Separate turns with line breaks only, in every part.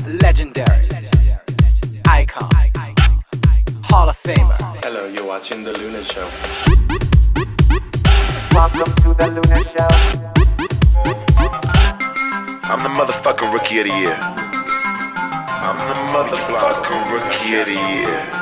Legendary, icon, Hall of Famer.
Hello, you're watching The Luna Show.
Welcome to The Luna Show.
I'm the motherfucking Rookie of the Year. I'm the motherfucking Rookie of the Year.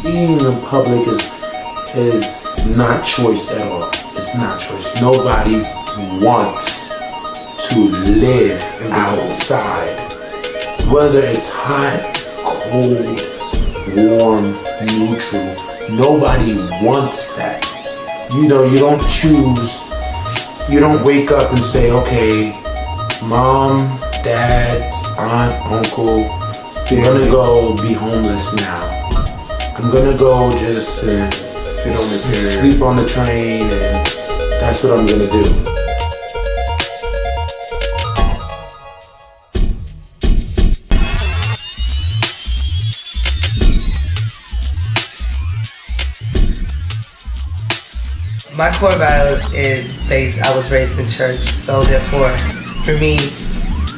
Being in public is not choice at all. It's not choice. Nobody wants to live outside. Whether it's hot, cold, warm, neutral, nobody wants that. You know, you don't choose, you don't wake up and say, okay, mom, dad, aunt, uncle, they're gonna go be homeless now. I'm gonna go just sit on the train, sleep on the train, and that's what I'm gonna do.
My core values is based, I was raised in church, so therefore, for me,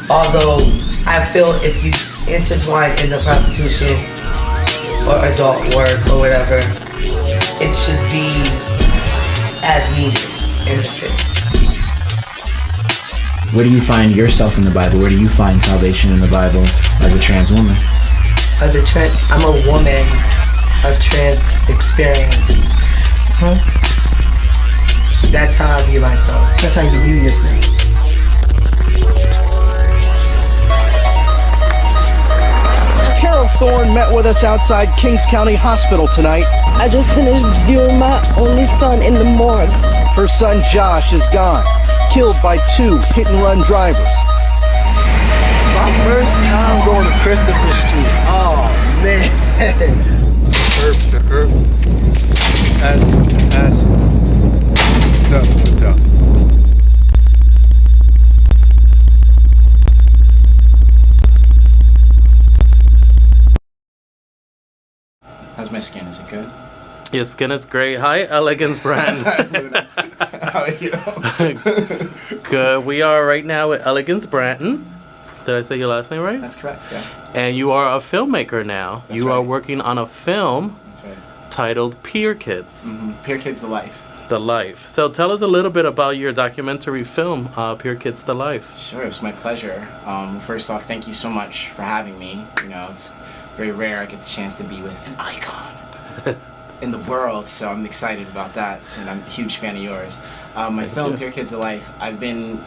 although I feel if you intertwine into prostitution or adult work or whatever, it should be as needed in a sense.
Where do you find yourself in the Bible? Where do you find salvation in the Bible as a trans woman?
I'm a woman of trans experience. That's how I view myself. That's how you view yourself.
Carol Thorne met with us outside Kings County Hospital tonight.
I just finished viewing my only son in the morgue.
Her son Josh is gone, killed by 2 hit-and-run drivers.
My first time going to Christopher Street. Oh, man. The herb. Tough.
How's my skin? Is it good?
Your skin is great. Hi, Elegance Bratton.
How are you?
Good. We are right now with Elegance Bratton. Did I say your last name right?
That's correct, yeah.
And you are a filmmaker now.
That's
you
right.
are working on a film
That's right.
titled Pier Kids.
Mm-hmm. Pier Kids, The Life.
The Life. So tell us a little bit about your documentary film, Pier Kids, The Life.
Sure, it's my pleasure. First off, thank you so much for having me. You know, it's very rare I get the chance to be with an icon in the world, so I'm excited about that, and I'm a huge fan of yours. My film, Pier Kids, The Life, I've been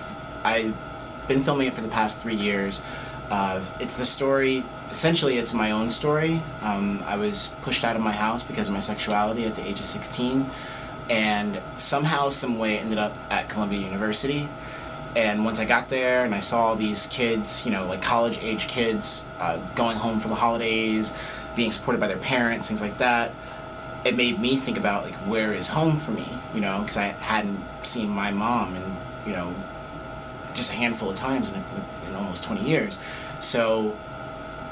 filming it for the past 3 years. It's the story, essentially it's my own story. I was pushed out of my house because of my sexuality at the age of 16, and somehow, some way ended up at Columbia University. And once I got there and I saw these kids, you know, like college-age kids, going home for the holidays, being supported by their parents, things like that, it made me think about, like, where is home for me, you know, because I hadn't seen my mom in, you know, just a handful of times in almost 20 years. So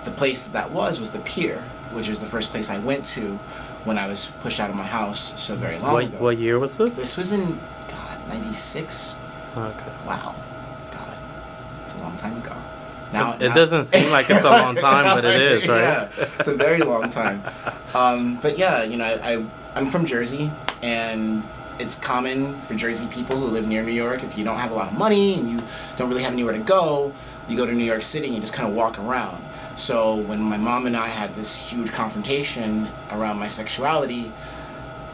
the place that was the Pier, which is the first place I went to when I was pushed out of my house so very long ago.
What year was this?
This was in, 96.
Okay.
Wow. God. It's a long time ago.
It doesn't seem like it's a long time, but it is, right?
Yeah, it's a very long time. But yeah, you know, I'm from Jersey, and it's common for Jersey people who live near New York, if you don't have a lot of money and you don't really have anywhere to go, you go to New York City and you just kind of walk around. So when my mom and I had this huge confrontation around my sexuality,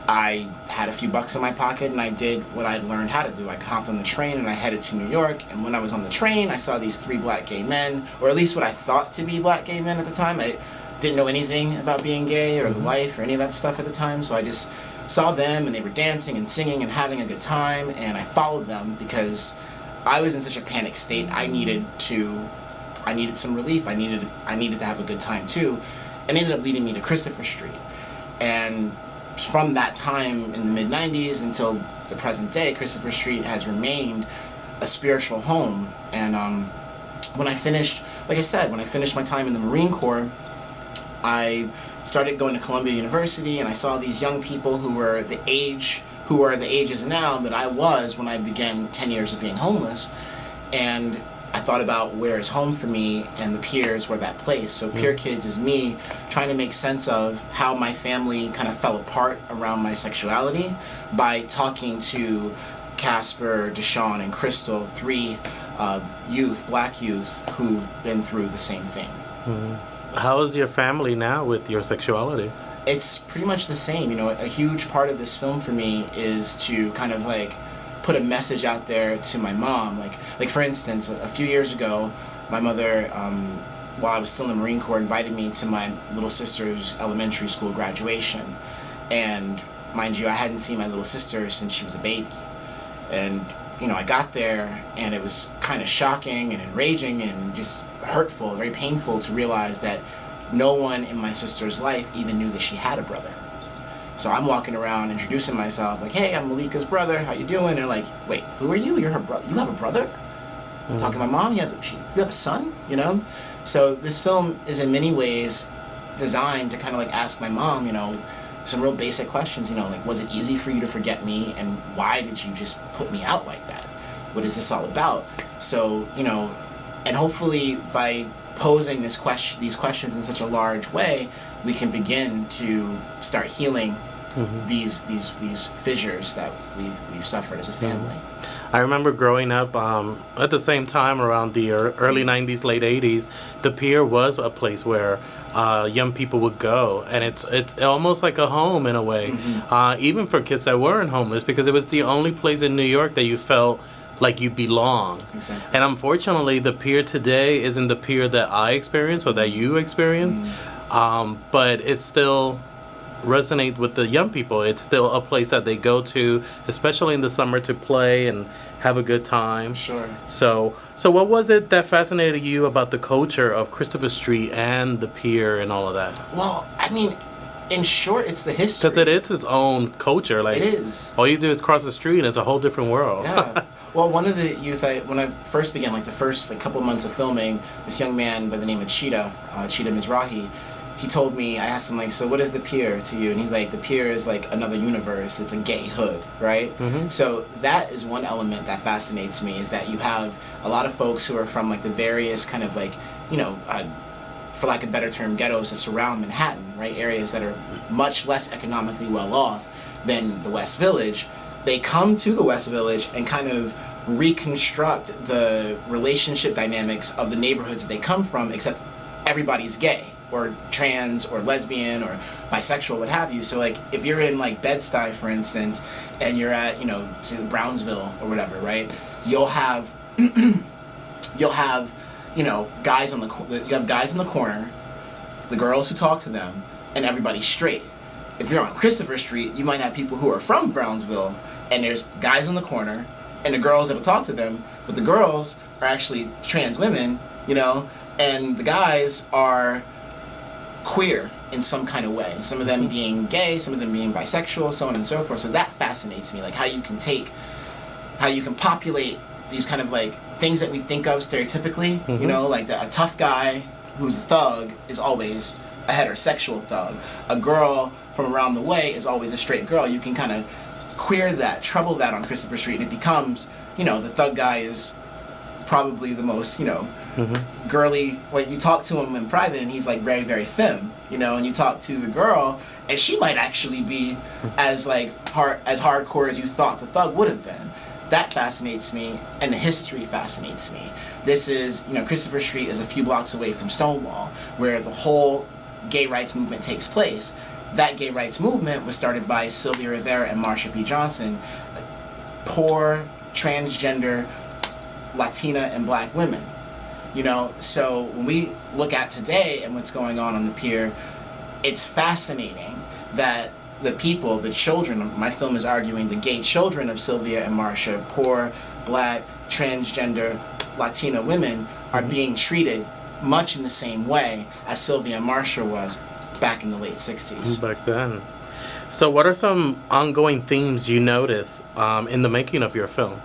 I had a few bucks in my pocket and I did what I'd learned how to do. I hopped on the train and I headed to New York, and when I was on the train I saw these 3 black gay men, or at least what I thought to be black gay men at the time. I didn't know anything about being gay or the life or any of that stuff at the time, so I just saw them and they were dancing and singing and having a good time, and I followed them because I was in such a panic state. I needed some relief. I needed to have a good time too. And it ended up leading me to Christopher Street. And from that time in the mid-90s until the present day, Christopher Street has remained a spiritual home. And when I finished my time in the Marine Corps, I started going to Columbia University, and I saw these young people who are the ages now that I was when I began 10 years of being homeless. And I thought about where is home for me, and the Piers were that place. So Pier Kids is me trying to make sense of how my family kind of fell apart around my sexuality by talking to Casper, Deshaun, and Crystal, 3 black youth who've been through the same thing.
How is your family now with your sexuality?
It's pretty much the same. A huge part of this film for me is to kind of like put a message out there to my mom. Like for instance, a few years ago, my mother, while I was still in the Marine Corps, invited me to my little sister's elementary school graduation. And mind you, I hadn't seen my little sister since she was a baby. And I got there, and it was kind of shocking and enraging and just hurtful, very painful to realize that no one in my sister's life even knew that she had a brother. So I'm walking around introducing myself, like, hey, I'm Malika's brother, how you doing? And they're like, wait, who are you? You're her brother? You have a brother? I'm talking to my mom, you have a son, So this film is in many ways designed to kind of like ask my mom, some real basic questions, like, was it easy for you to forget me, and why did you just put me out like that? What is this all about? So, and hopefully by posing these questions in such a large way, we can begin to start healing these fissures that we've suffered as a family.
I remember growing up at the same time around the early 90s, late 80s, the Pier was a place where young people would go, and it's almost like a home in a way, even for kids that weren't homeless, because it was the only place in New York that you felt like you belong.
Exactly.
And unfortunately, the Pier today isn't the Pier that I experienced or that you experienced, but it still resonates with the young people. It's still a place that they go to, especially in the summer, to play and have a good time.
Sure.
So what was it that fascinated you about the culture of Christopher Street and the Pier and all of that?
Well, I mean, in short, it's the history.
Because it is its own culture. Like,
it is.
All you do is cross the street, and it's a whole different world.
Yeah. Well, one of the youth, when I first began, the first couple of months of filming, this young man by the name of Cheetah Mizrahi, he told me, I asked him, so what is the Pier to you? And he's like, the Pier is like another universe. It's a gay hood, right? So that is one element that fascinates me, is that you have a lot of folks who are from the various kind of for lack of a better term, ghettos that surround Manhattan, right? Areas that are much less economically well off than the West Village. They come to the West Village and kind of reconstruct the relationship dynamics of the neighborhoods that they come from, except everybody's gay or trans or lesbian or bisexual, what have you. So if you're in Bed-Stuy, for instance, and you're at, say Brownsville or whatever, right? You'll have guys on the corner, the girls who talk to them, and everybody's straight. If you're on Christopher Street, you might have people who are from Brownsville, and there's guys on the corner, and the girls that'll talk to them, but the girls are actually trans women, and the guys are queer in some kind of way. Some of them being gay, some of them being bisexual, so on and so forth. So that fascinates me, how you can populate these kind of things that we think of stereotypically, a tough guy who's a thug is always a heterosexual thug. A girl from around the way is always a straight girl. You can kind of queer that, trouble that on Christopher Street, and it becomes, the thug guy is probably the most, girly. You talk to him in private and he's very, very femme, and you talk to the girl and she might actually be as hardcore as you thought the thug would have been. That fascinates me, and the history fascinates me. This is, Christopher Street is a few blocks away from Stonewall, where the whole gay rights movement takes place. That gay rights movement was started by Sylvia Rivera and Marsha P. Johnson, poor, transgender, Latina, and black women. So when we look at today and what's going on the Pier, it's fascinating that the people, the children, my film is arguing the gay children of Sylvia and Marsha, poor, black, transgender, Latina women are being treated much in the same way as Sylvia and Marsha was back in the late 60s.
Back then. So what are some ongoing themes you notice in the making of your film?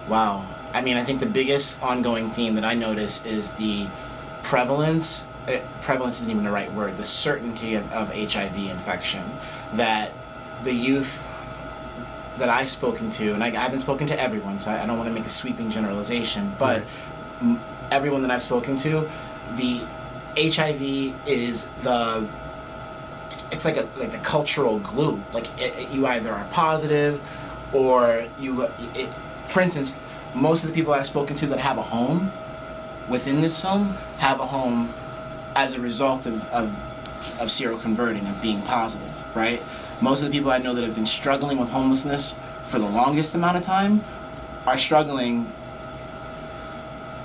Wow. I mean, I think the biggest ongoing theme that I notice is the prevalence isn't even the right word, the certainty of HIV infection, that the youth that I've spoken to, and I haven't spoken to everyone, so I don't want to make a sweeping generalization, but everyone that I've spoken to, the HIV is it's like a cultural glue. Like you either are positive or for instance, most of the people I've spoken to that have a home within this film have a home as a result of seroconverting, of being positive, right? Most of the people I know that have been struggling with homelessness for the longest amount of time are struggling,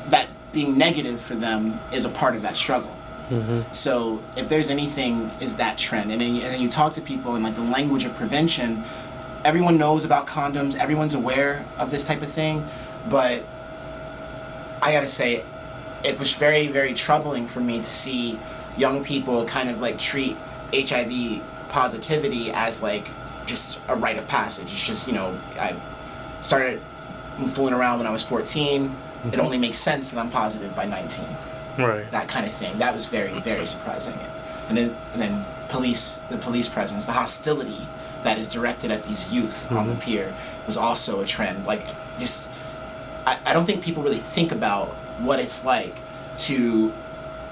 that being negative for them is a part of that struggle. So if there's anything, is that trend. And then you talk to people and like the language of prevention, everyone knows about condoms, everyone's aware of this type of thing, but I gotta say, it was very, very troubling for me to see young people kind of like treat HIV positivity as like just a rite of passage. It's just, I started fooling around when I was 14. It only makes sense that I'm positive by 19.
Right.
That kind of thing. That was very, very surprising. And then the police presence, the hostility that is directed at these youth on the pier was also a trend. Like, just, I don't think people really think about what it's like to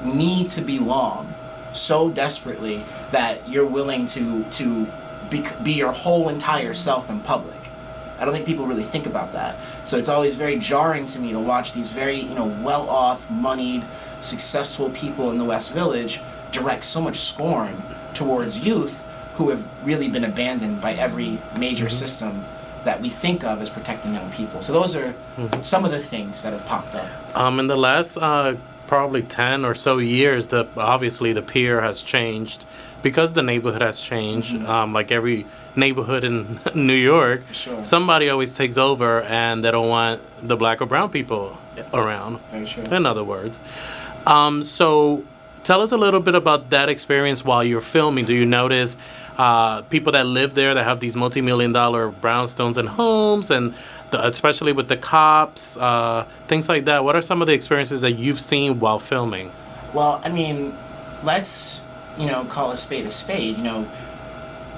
need to belong so desperately that you're willing to be your whole entire self in public. I don't think people really think about that. So it's always very jarring to me to watch these very, well-off, moneyed, successful people in the West Village direct so much scorn towards youth who have really been abandoned by every major system that we think of as protecting young people. So those are some of the things that have popped up.
In the last probably 10 or so years, obviously the pier has changed because the neighborhood has changed. Like every neighborhood in New York, somebody always takes over and they don't want the black or brown people around.
Very true.
In other words. So tell us a little bit about that experience while you're filming. Do you notice people that live there that have these multi-million-dollar brownstones and homes, and especially with the cops, things like that? What are some of the experiences that you've seen while filming?
Well, I mean, let's, call a spade a spade.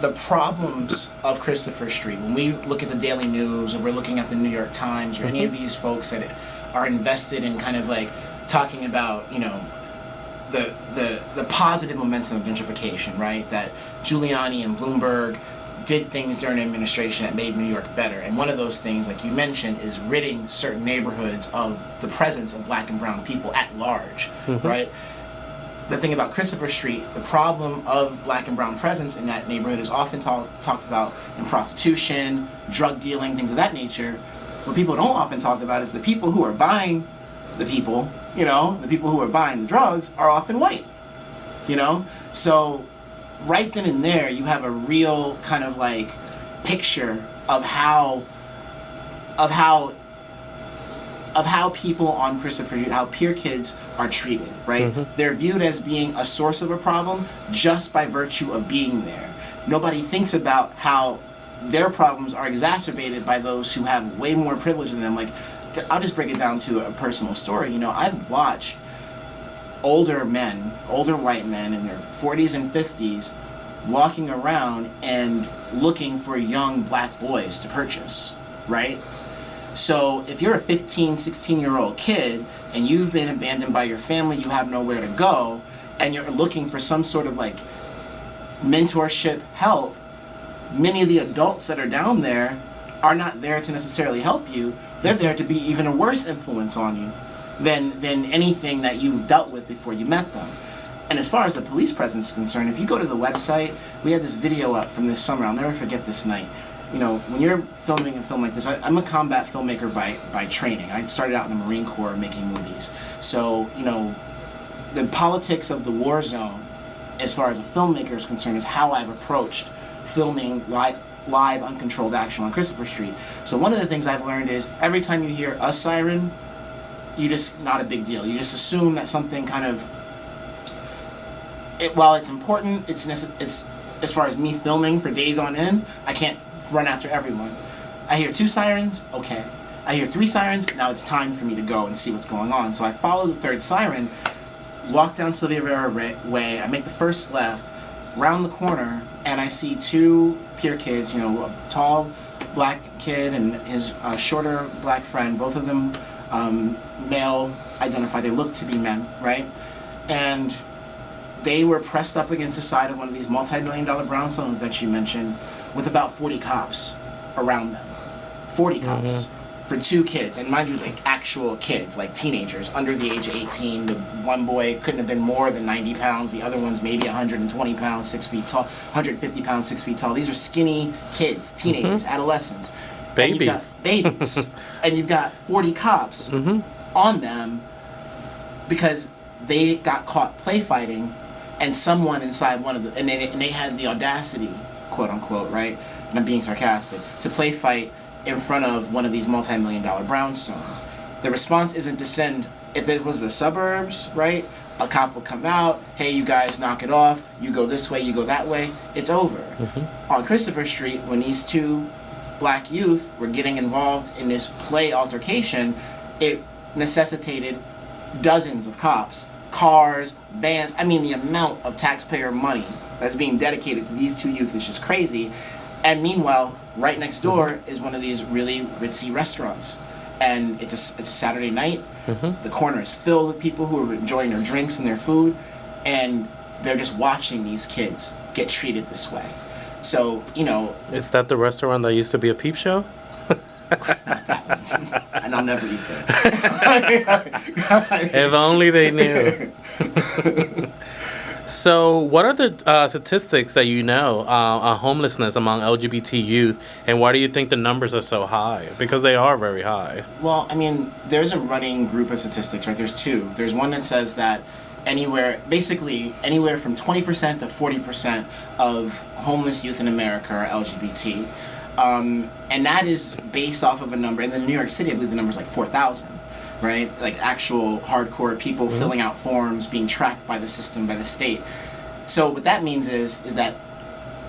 The problems of Christopher Street, when we look at the Daily News or we're looking at the New York Times or any of these folks that are invested in kind of like talking about, the positive momentum of gentrification, right? That Giuliani and Bloomberg did things during administration that made New York better. And one of those things, like you mentioned, is ridding certain neighborhoods of the presence of black and brown people at large, right? The thing about Christopher Street, the problem of black and brown presence in that neighborhood is often talked about in prostitution, drug dealing, things of that nature. What people don't often talk about is the people who are buying the people, the people who are buying the drugs are often white, So right then and there, you have a real kind of like picture of how people on Christopher Street, how Pier Kids are treated, right? They're viewed as being a source of a problem just by virtue of being there. Nobody thinks about how their problems are exacerbated by those who have way more privilege than them. Like, I'll just break it down to a personal story. I've watched older white men in their 40s and 50s walking around and looking for young black boys to purchase, right? So if you're a 15, 16-year-old kid and you've been abandoned by your family, you have nowhere to go, and you're looking for some sort of like mentorship, help, many of the adults that are down there are not there to necessarily help you. They're there to be even a worse influence on you than anything that you dealt with before you met them. And as far as the police presence is concerned, if you go to the website, we had this video up from this summer. I'll never forget this night. When you're filming a film like this, I'm a combat filmmaker by training. I started out in the Marine Corps making movies. So, the politics of the war zone, as far as a filmmaker is concerned, is how I've approached filming live uncontrolled action on Christopher Street. So one of the things I've learned is every time you hear a siren, you just, not a big deal. You just assume that something kind of, while it's important, it's as far as me filming for days on end, I can't run after everyone. I hear 2 sirens, okay. I hear 3 sirens, now it's time for me to go and see what's going on. So I follow the 3rd siren, walk down Sylvia Rivera Way, I make the first left, round the corner, and I see 2 Pier Kids, you know, a tall black kid and his shorter black friend, both of them male identified. They look to be men, right? And they were pressed up against the side of one of these multi-million-dollar brownstones that you mentioned with about 40 cops around them. 40 cops for 2 kids. And mind you, like actual kids, like teenagers under the age of 18. The one boy couldn't have been more than 90 pounds. The other one's maybe 120 pounds, 6 feet tall, 150 pounds, 6 feet tall. These are skinny kids, teenagers, adolescents.
Babies.
Babies. And you've got 40 cops on them because they got caught play fighting, and someone inside one of the, and they had the audacity, quote unquote, right? And I'm being sarcastic, to play fight in front of one of these multi-million-dollar brownstones. The response isn't to send, if it was the suburbs, right? A cop would come out, hey, you guys knock it off, you go this way, you go that way, it's over. On Christopher Street, when these 2 black youth were getting involved in this play altercation, it necessitated dozens of cops, cars, vans. I mean, the amount of taxpayer money that's being dedicated to these 2 youth is just crazy. And meanwhile, right next door is one of these really ritzy restaurants. And it's a Saturday night. The corner is filled with people who are enjoying their drinks and their food. And they're just watching these kids get treated this way. So, you know...
Is that the restaurant that used to be a peep show?
And I'll never eat there.
If only they knew. So, what are the statistics that you know on homelessness among LGBT youth, and why do you think the numbers are so high? Because they are very high.
Well, I mean, there's a running group of statistics, right? There's 2. There's one that says that basically anywhere from 20% to 40% of homeless youth in America are LGBT. And that is based off of a number. And in New York City, I believe the number is like 4,000. Right? Like actual hardcore people filling out forms, being tracked by the system, by the state. So what that means is that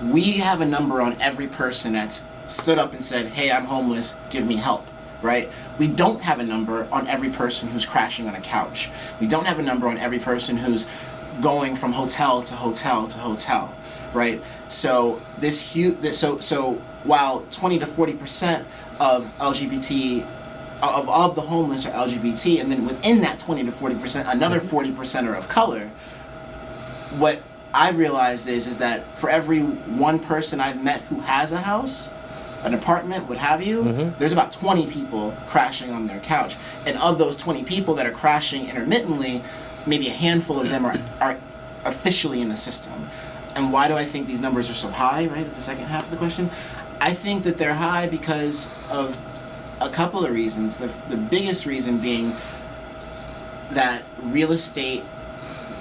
we have a number on every person that's stood up and said, hey, I'm homeless, give me help, right? We don't have a number on every person who's crashing on a couch. We don't have a number on every person who's going from hotel to hotel to hotel, right? So so while 20 to 40% of LGBT of the homeless are LGBT, and then within that 20 to 40%, another 40% are of color. What I've realized is that for every one person I've met who has a house, an apartment, what have you, there's about 20 people crashing on their couch. And of those 20 people that are crashing intermittently, maybe a handful of them are officially in the system. And why do I think these numbers are so high, right? That's the second half of the question. I think that they're high because of a couple of reasons. The biggest reason being that real estate,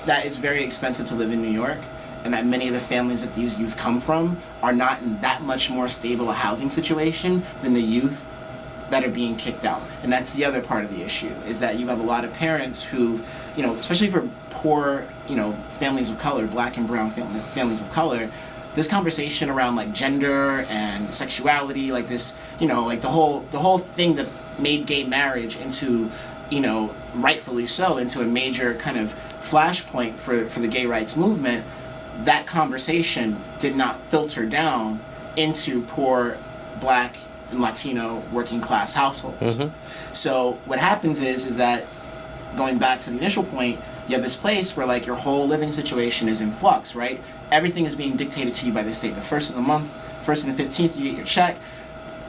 that it's very expensive to live in New York, and that many of the families that these youth come from are not in that much more stable a housing situation than the youth that are being kicked out. And that's the other part of the issue, is that you have a lot of parents who, you know, especially for poor, you know, families of color, black and brown families of color, this conversation around like gender and sexuality, like this, you know, like the whole thing that made gay marriage into, you know, rightfully so, into a major kind of flashpoint for the gay rights movement, that conversation did not filter down into poor black and Latino working class households. So what happens is that, going back to the initial point, you have this place where like your whole living situation is in flux, right? Everything is being dictated to you by the state. The first of the month, first and the 15th, you get your check.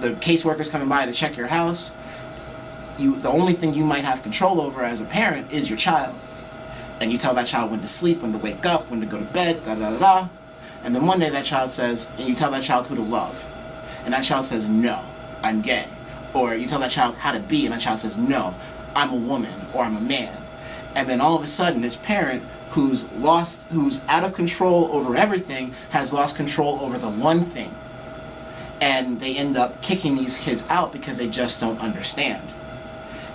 The caseworker's coming by to check your house. The only thing you might have control over as a parent is your child. And you tell that child when to sleep, when to wake up, when to go to bed, da-da-da-da. And then one day that child says, and you tell that child who to love. And that child says, no, I'm gay. Or you tell that child how to be, and that child says, no, I'm a woman, or I'm a man. And then all of a sudden, this parent who's out of control over everything has lost control over the one thing. And they end up kicking these kids out because they just don't understand.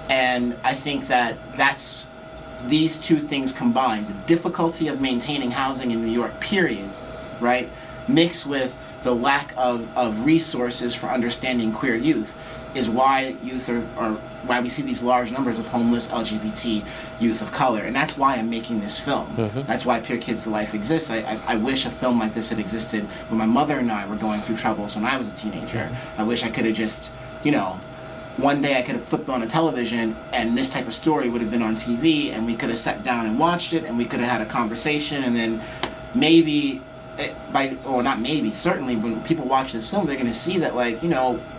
And I think that's these two things combined, the difficulty of maintaining housing in New York, period, right, mixed with the lack of resources for understanding queer youth, is why youth are why we see these large numbers of homeless LGBT youth of color. And that's why I'm making this film. That's why Pier Kids, The Life exists. I wish a film like this had existed when my mother and I were going through troubles when I was a teenager. I wish I could have just, one day I could have flipped on a television and this type of story would have been on TV, and we could have sat down and watched it, and we could have had a conversation, and then maybe, certainly when people watch this film, they're going to see that,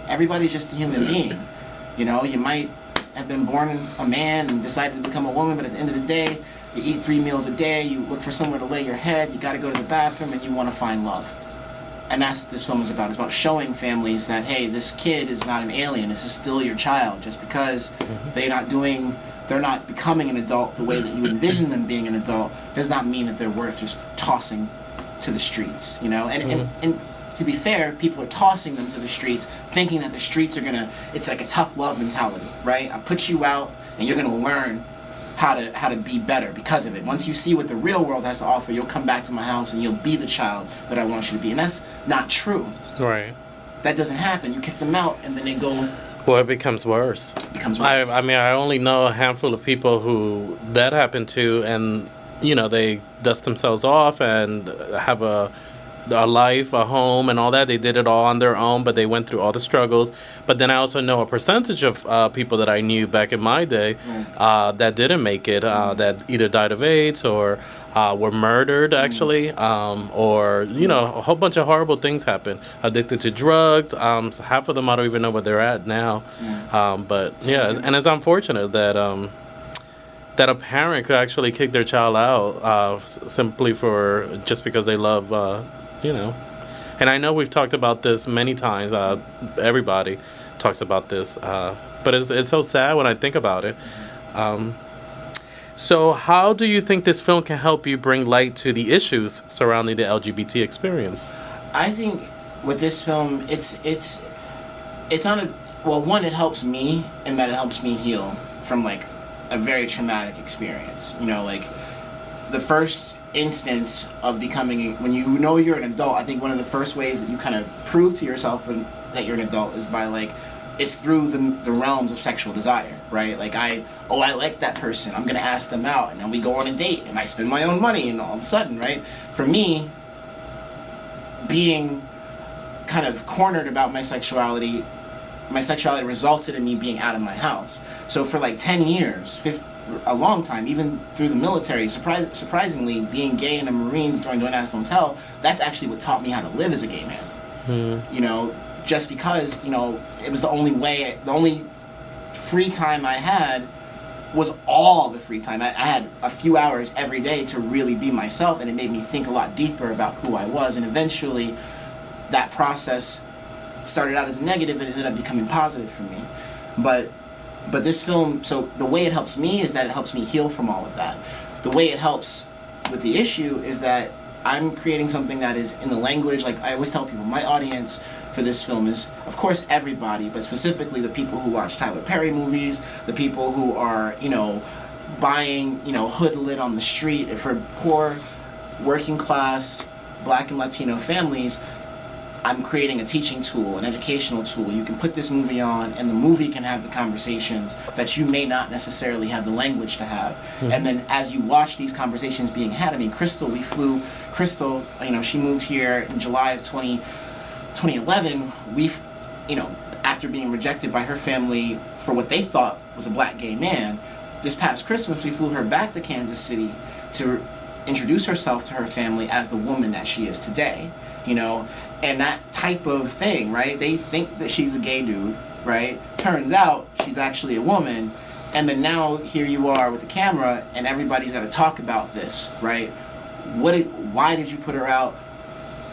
everybody's just a human being. You might have been born a man and decided to become a woman, but at the end of the day, you eat 3 meals a day, you look for somewhere to lay your head, you got to go to the bathroom, and you want to find love. And that's what this film is about. It's about showing families that, hey, this kid is not an alien. This is still your child. Just because they're not becoming an adult the way that you envision them being an adult does not mean that they're worth just tossing to the streets, And to be fair, people are tossing them to the streets thinking that the streets are it's like a tough love mentality, right? I put you out and you're gonna learn how to be better because of it. Once you see what the real world has to offer, you'll come back to my house and you'll be the child that I want you to be. And that's not true.
Right.
That doesn't happen. You kick them out and then they go...
Well, it becomes worse. I only know a handful of people who that happened to, and, they dust themselves off and have a life, a home, and all that. They did it all on their own, but they went through all the struggles. But then I also know a percentage of people that I knew back in my day that didn't make it, that either died of AIDS or were murdered, actually, or, a whole bunch of horrible things happened. Addicted to drugs. So half of them, I don't even know where they're at now. But, yeah, and it's unfortunate that... that a parent could actually kick their child out simply just because they love, And I know we've talked about this many times. Everybody talks about this. But it's so sad when I think about it. So how do you think this film can help you bring light to the issues surrounding the LGBT experience?
I think with this film, it's on a... Well, one, it helps me in that it helps me heal from, a very traumatic experience. The first instance of becoming, when you know you're an adult, I think one of the first ways that you kind of prove to yourself that you're an adult is by it's through the realms of sexual desire, right? I like that person, I'm gonna ask them out, and then we go on a date and I spend my own money, and all of a sudden, right? For me, being kind of cornered about my sexuality resulted in me being out of my house. So for 10 years, a long time, even through the military, surprisingly, being gay in the Marines during the National Hotel, that's actually what taught me how to live as a gay man. Just because, it was the only free time I had was all the free time. I had a few hours every day to really be myself, and it made me think a lot deeper about who I was, and eventually that process started out as a negative and it ended up becoming positive for me. But this film, so the way it helps me is that it helps me heal from all of that. The way it helps with the issue is that I'm creating something that is in the language, I always tell people, my audience for this film is, of course, everybody, but specifically the people who watch Tyler Perry movies, the people who are, buying, hood lit on the street. For poor, working class, Black and Latino families, I'm creating a teaching tool, an educational tool. You can put this movie on, and the movie can have the conversations that you may not necessarily have the language to have. And then as you watch these conversations being had, Crystal, she moved here in July of 2011. After being rejected by her family for what they thought was a Black gay man, this past Christmas, we flew her back to Kansas City to introduce herself to her family as the woman that she is today, And that type of thing, right? They think that she's a gay dude, right? Turns out she's actually a woman. And then now here you are with the camera and everybody's got to talk about this, right? Why did you put her out?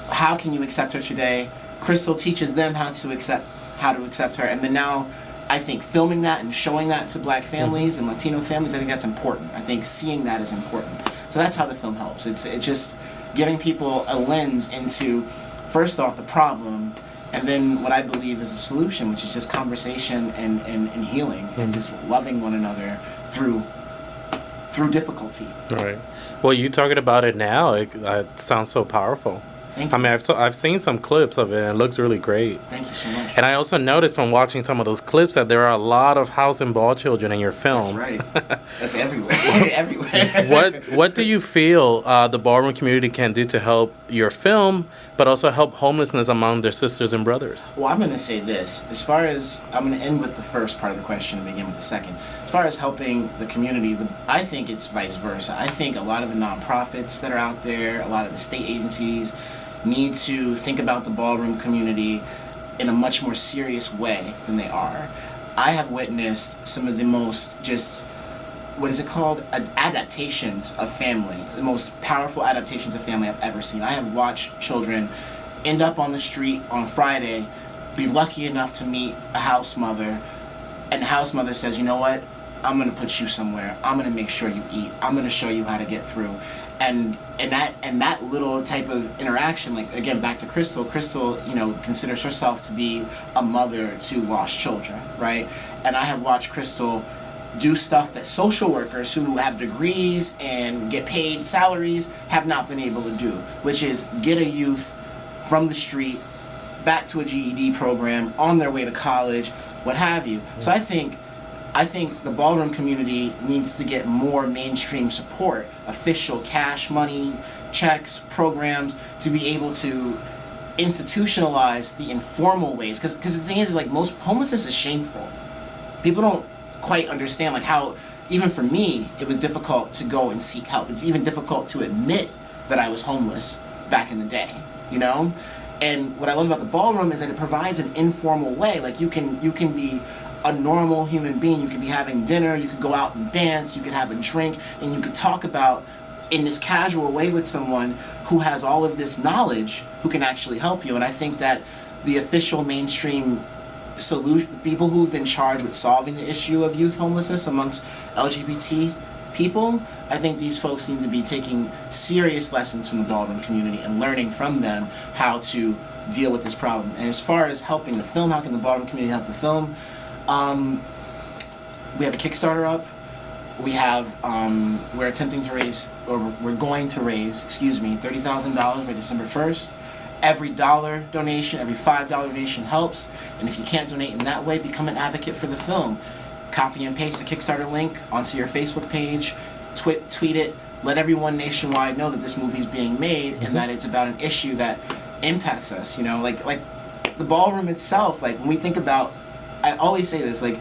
How can you accept her today? Crystal teaches them how to accept her. And then now I think filming that and showing that to Black families and Latino families, I think that's important. I think seeing that is important. So that's how the film helps. It's just giving people a lens into, first off, the problem, and then what I believe is a solution, which is just conversation and healing, and just loving one another through difficulty.
Right. Well, you talking about it now, it sounds so powerful.
Thank you.
I mean, I've seen some clips of it, and it looks really great.
Thank you so much.
And I also noticed from watching some of those clips that there are a lot of house and ball children in your film.
That's right. That's everywhere. Everywhere.
What do you feel the ballroom community can do to help your film, but also help homelessness among their sisters and brothers?
Well, I'm going to say this. As far as, I'm going to end with the first part of the question and begin with the second. As far as helping the community, I think it's vice versa. I think a lot of the nonprofits that are out there, a lot of the state agencies, need to think about the ballroom community in a much more serious way than they are. I have witnessed some of the most adaptations of family, the most powerful adaptations of family I've ever seen. I have watched children end up on the street on Friday, be lucky enough to meet a house mother, and the house mother says, you know what, I'm going to put you somewhere. I'm going to make sure you eat. I'm going to show you how to get through. And that little type of interaction, like, again, back to Crystal, considers herself to be a mother to lost children, right? And I have watched Crystal do stuff that social workers who have degrees and get paid salaries have not been able to do, which is get a youth from the street back to a GED program, on their way to college, what have you. So I think the ballroom community needs to get more mainstream support, official cash money, checks, programs, to be able to institutionalize the informal ways. Because the thing is, like, most homelessness is shameful. People don't quite understand, like, how, even for me, it was difficult to go and seek help. It's even difficult to admit that I was homeless back in the day, you know? And what I love about the ballroom is that it provides an informal way. Like, you can be a normal human being. You could be having dinner, you could go out and dance, you could have a drink, and you could talk about in this casual way with someone who has all of this knowledge, who can actually help you. And I think that the official mainstream solution, people who've been charged with solving the issue of youth homelessness amongst LGBT people, I think these folks need to be taking serious lessons from the ballroom community and learning from them how to deal with this problem. And as far as helping the film, how can the ballroom community help the film? We have a Kickstarter up. We have, we're attempting to raise, or we're going to raise, $30,000 by December 1st. Every $1 donation, every $5 donation helps. And if you can't donate in that way, become an advocate for the film. Copy and paste the Kickstarter link onto your Facebook page, tweet it, let everyone nationwide know that this movie is being made and that it's about an issue that impacts us, you know, like the ballroom itself. Like, when we think about, I always say this, like,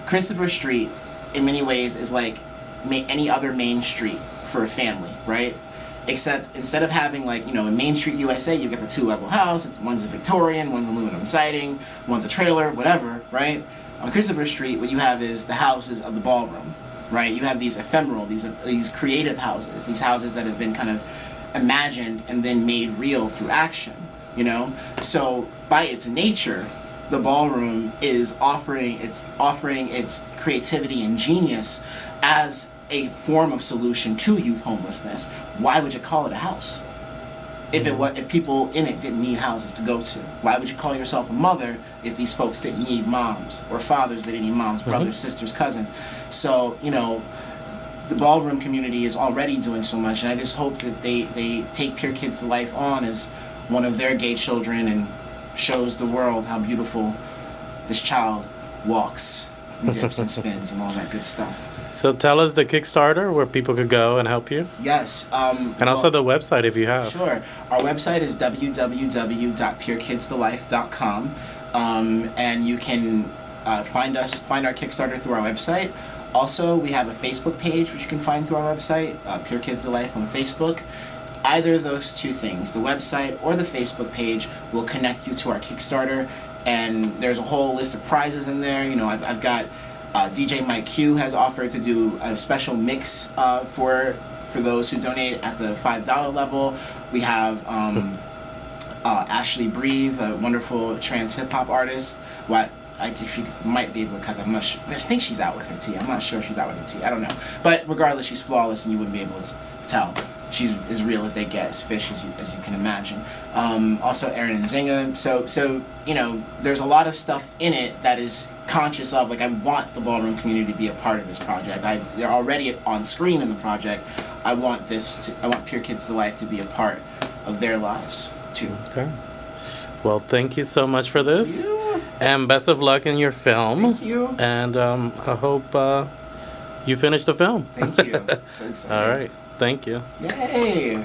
Christopher Street in many ways is like any other main street for a family, right? Except instead of having, like, you know, in Main Street USA, you get the 2-level house. One's a Victorian, one's aluminum siding, one's a trailer, whatever, right? On Christopher Street, what you have is the houses of the ballroom, right? You have these ephemeral, these creative houses, these houses that have been kind of imagined and then made real through action, you know? So by its nature, the ballroom is offering its creativity and genius as a form of solution to youth homelessness. Why would you call it a house? If people in it didn't need houses to go to? Why would you call yourself a mother if these folks didn't need moms, or fathers that didn't need moms, brothers, sisters, cousins? So, you know, the ballroom community is already doing so much, and I just hope that they take Pier Kids to life on as one of their gay children and shows the world how beautiful this child walks and dips and spins and all that good stuff.
So tell us the Kickstarter where people could go and help you.
Yes.
And also the website if you have.
Sure. Our website is www.pierkidsthelife.com. And you can find our Kickstarter through our website. Also, we have a Facebook page which you can find through our website, Pier Kids the Life on Facebook. Either of those two things, the website or the Facebook page, will connect you to our Kickstarter, and there's a whole list of prizes in there. You know, I've got DJ Mike Q has offered to do a special mix for those who donate at the $5 level. We have Ashley Breathe, a wonderful trans hip hop artist. She might be able to cut that. I'm not sure. I think she's out with her tea. I'm not sure if she's out with her tea. I don't know. But regardless, she's flawless, and you wouldn't be able to tell. She's as real as they get, as fish as you can imagine. Also Aaron and Zinga. So you know, there's a lot of stuff in it that is conscious of, like, I want the ballroom community to be a part of this project. They're already on screen in the project. I want Pier Kids to Life to be a part of their lives too.
Okay. Well, thank you so much for this, and best of luck in your film.
Thank you.
And I hope you finish the film.
Thank you. So excited.
All right. Thank you.
Yay.